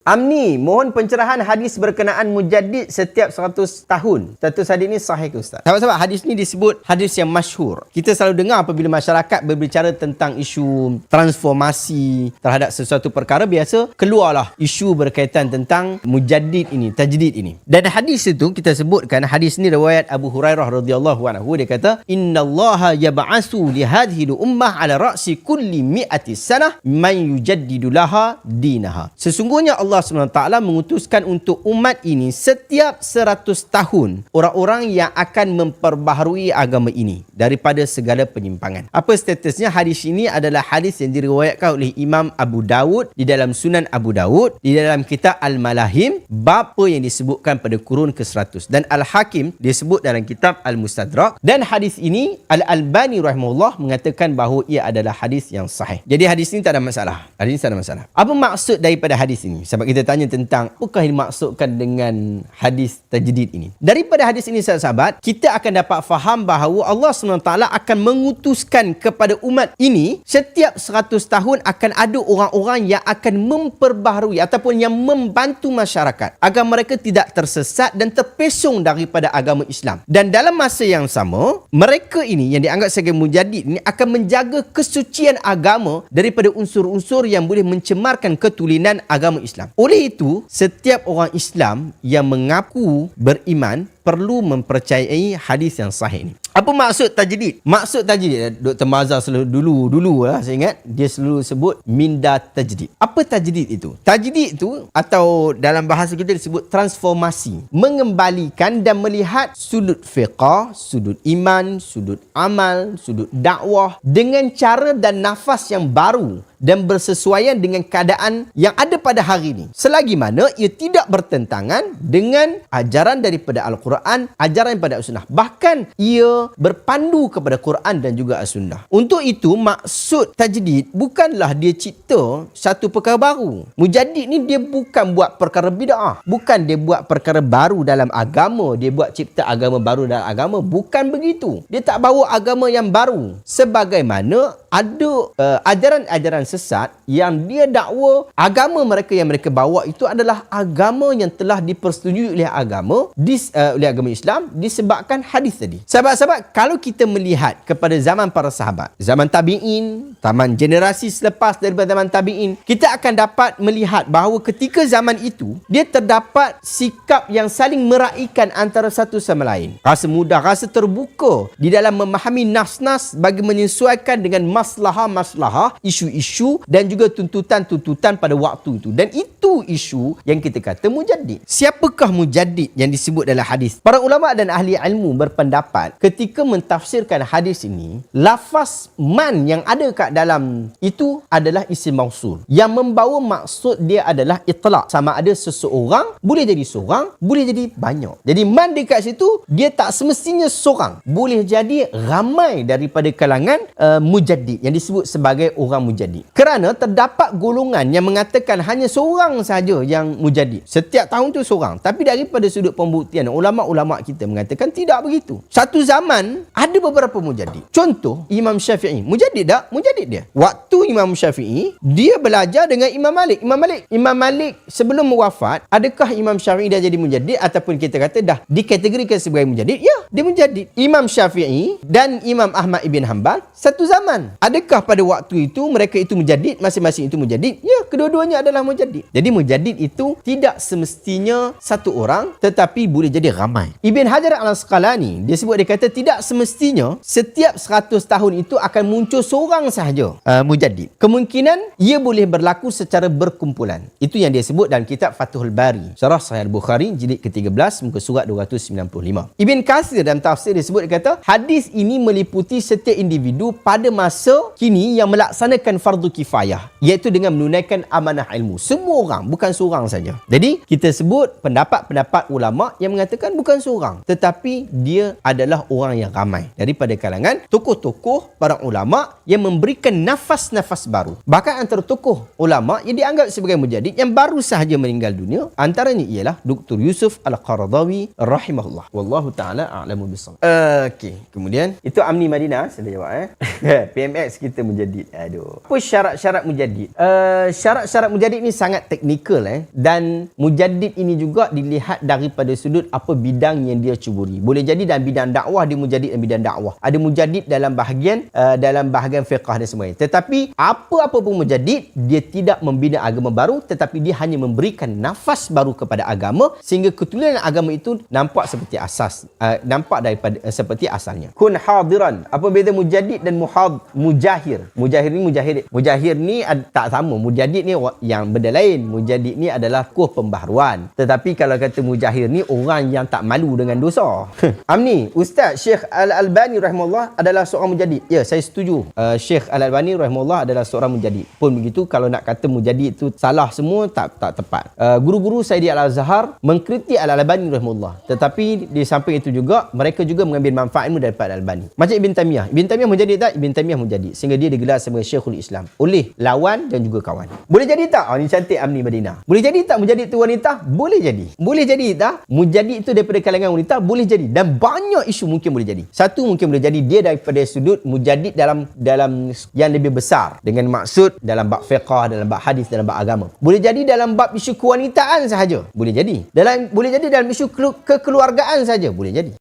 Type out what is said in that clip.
Amni, mohon pencerahan hadis berkenaan mujaddid setiap 100 tahun. Status hadis ni sahih ke Ustaz? Sahabat-sahabat, hadis ni disebut hadis yang masyhur. Kita selalu dengar apabila masyarakat berbicara tentang isu transformasi terhadap sesuatu perkara, biasa keluarlah isu berkaitan tentang mujaddid ini, tajdid ini. Dan hadis itu kita sebutkan, hadis ni riwayat Abu Hurairah radhiyallahu anhu, dia kata, "Innallaha yab'atsu li hadhihi ummah ala ra'si kulli mi'ati sanah man yujaddidu laha dinaha." Sesungguhnya Allah SWT mengutuskan untuk umat ini setiap 100 tahun orang-orang yang akan memperbaharui agama ini daripada segala penyimpangan. Apa statusnya? Hadis ini adalah hadis yang diriwayatkan oleh Imam Abu Dawud di dalam Sunan Abu Dawud, di dalam kitab Al-Malahim, bab yang disebutkan pada kurun ke-100, dan Al-Hakim disebut dalam kitab Al-Mustadrak. Dan hadis ini Al-Albani rahimahullah mengatakan bahawa ia adalah hadis yang sahih. Jadi hadis ini tak ada masalah. Hadis ini tak ada masalah. Apa maksud daripada hadis ini? Sebab kita tanya tentang apakah yang dimaksudkan dengan hadis tajdid ini. Daripada hadis ini, sahabat, kita akan dapat faham bahawa Allah SWT akan mengutuskan kepada umat ini setiap 100 tahun akan ada orang-orang yang akan memperbaharui ataupun yang membantu masyarakat agar mereka tidak tersesat dan terpesong daripada agama Islam. Dan dalam masa yang sama, mereka ini yang dianggap sebagai mujaddid ini akan menjaga kesucian agama daripada unsur-unsur yang boleh mencemarkan ketulinan agama Islam. Oleh itu, setiap orang Islam yang mengaku beriman perlu mempercayai hadis yang sahih ini. Apa maksud tajdid? Maksud tajdid, Dr. Mazhar selalu dulu lah, saya ingat dia selalu sebut minda tajdid. Apa tajdid itu? Tajdid itu, atau dalam bahasa kita disebut transformasi, mengembalikan dan melihat sudut fiqh, sudut iman, sudut amal, sudut dakwah dengan cara dan nafas yang baru dan bersesuaian dengan keadaan yang ada pada hari ini, selagi mana ia tidak bertentangan dengan ajaran daripada Al-Quran, ajaran daripada As-Sunnah. Bahkan ia berpandu kepada Quran dan juga As-Sunnah. Untuk itu, maksud tajdid bukanlah dia cipta satu perkara baru. Mujaddid ni dia bukan buat perkara bid'ah, bukan dia buat perkara baru dalam agama, dia buat cipta agama baru dalam agama. Bukan begitu. Dia tak bawa agama yang baru. Sebagaimana ada ajaran-ajaran sesat yang dia dakwa agama mereka yang mereka bawa itu adalah agama yang telah dipersetujui oleh agama Islam disebabkan hadis tadi. Sahabat-sahabat, kalau kita melihat kepada zaman para sahabat, zaman tabi'in, zaman generasi selepas daripada zaman tabi'in, kita akan dapat melihat bahawa ketika zaman itu dia terdapat sikap yang saling meraihkan antara satu sama lain. Rasa mudah, rasa terbuka di dalam memahami nas-nas bagi menyesuaikan dengan masalah-masalah, isu-isu dan juga tuntutan-tuntutan pada waktu itu. Dan itu isu yang kita kata mujaddid. Siapakah mujaddid yang disebut dalam hadis? Para ulama dan ahli ilmu berpendapat ketika mentafsirkan hadis ini, lafaz man yang ada kat dalam itu adalah isim mausul yang membawa maksud dia adalah itlaq. Sama ada seseorang, boleh jadi seorang, boleh jadi banyak. Jadi man dekat situ, dia tak semestinya seorang, boleh jadi ramai daripada kalangan mujaddid yang disebut sebagai orang mujaddid. Kerana terdapat golongan yang mengatakan hanya seorang saja yang mujaddid. Setiap tahun tu seorang. Tapi daripada sudut pembuktian, ulama-ulama kita mengatakan tidak begitu. Satu zaman ada beberapa mujaddid. Contoh, Imam Syafi'i. Mujaddid tak? Mujaddid dia. Waktu Imam Syafi'i, dia belajar dengan Imam Malik. Imam Malik sebelum wafat, adakah Imam Syafi'i dah jadi mujaddid ataupun kita kata dah dikategorikan sebagai mujaddid? Ya, dia mujaddid. Imam Syafi'i dan Imam Ahmad ibn Hanbal satu zaman. Adakah pada waktu itu mereka itu mujaddid, masing-masing itu mujaddid? Ya, kedua-duanya adalah mujaddid. Jadi mujaddid itu tidak semestinya satu orang, tetapi boleh jadi ramai. Ibn Hajar Al-Asqalani, dia sebut, dia kata tidak semestinya setiap 100 tahun itu akan muncul seorang sahaja mujaddid. Kemungkinan ia boleh berlaku secara berkumpulan. Itu yang dia sebut dalam kitab Fathul Bari, Syarah Sahih Bukhari jilid ke-13 muka surat 295. Ibn Katsir dalam tafsir dia sebut, dia kata hadis ini meliputi setiap individu pada masa kini yang melaksanakan fardu kifayah, iaitu dengan menunaikan amanah ilmu. Semua orang, bukan seorang saja. Jadi kita sebut pendapat-pendapat ulama yang mengatakan bukan seorang, tetapi dia adalah orang yang ramai daripada kalangan tokoh-tokoh para ulama yang memberikan nafas-nafas baru. Bahkan antara tokoh ulama yang dianggap sebagai mujaddid yang baru sahaja meninggal dunia, antaranya ialah Dr. Yusuf Al-Qaradawi rahimahullah. Wallahu ta'ala a'lamu bissawab. Okey, kemudian itu Amni Madinah, saya jawab PMX kita mujaddid. Aduh. Apa syarat syarat-syarat mujaddid. Syarat-syarat mujaddid ni sangat teknikal dan mujaddid ini juga dilihat daripada sudut apa bidang yang dia cuburi. Boleh jadi dalam bidang dakwah dia mujaddid dalam bidang dakwah. Ada mujaddid dalam bahagian fiqh dan semuanya. Tetapi apa-apa pun mujaddid, dia tidak membina agama baru, tetapi dia hanya memberikan nafas baru kepada agama sehingga keturunan agama itu nampak seperti asas, nampak daripada seperti asalnya. Kun hadiran. Apa beza mujaddid dan mujahir? Mujahir ni tak sama. Mujaddid ni yang benda lain. Mujaddid ni adalah kuh pembaharuan. Tetapi kalau kata mujahir ni orang yang tak malu dengan dosa. Amni, Ustaz Syekh Al-Albani rahimahullah adalah seorang mujaddid. Ya, saya setuju. Syekh Al-Albani rahimahullah adalah seorang mujaddid. Pun begitu, kalau nak kata mujaddid itu salah semua, tak tepat. Guru-guru saya di Al-Azhar mengkritik Al-Albani rahimahullah. Tetapi di samping itu juga, mereka juga mengambil manfaat ilmu daripada Al-Albani. Macam Ibn Taymiyah. Ibn Taymiyah mujaddid tak? Ibn Taymiyah mujaddid. Sehingga dia digelar sebagai Syekhul Islam oleh lawan dan juga kawan. Boleh jadi tak? Ni cantik Amni Madinah. Boleh jadi tak mujaddid itu wanita? Boleh jadi. Boleh jadi tak? Mujaddid itu daripada kalangan wanita? Boleh jadi. Dan banyak isu mungkin boleh jadi. Satu mungkin boleh jadi dia daripada sudut mujaddid dalam yang lebih besar. Dengan maksud dalam bab fiqh, dalam bab hadis, dalam bab agama. Boleh jadi dalam bab isu kewanitaan sahaja. Boleh jadi. Boleh jadi dalam isu kekeluargaan sahaja. Boleh jadi.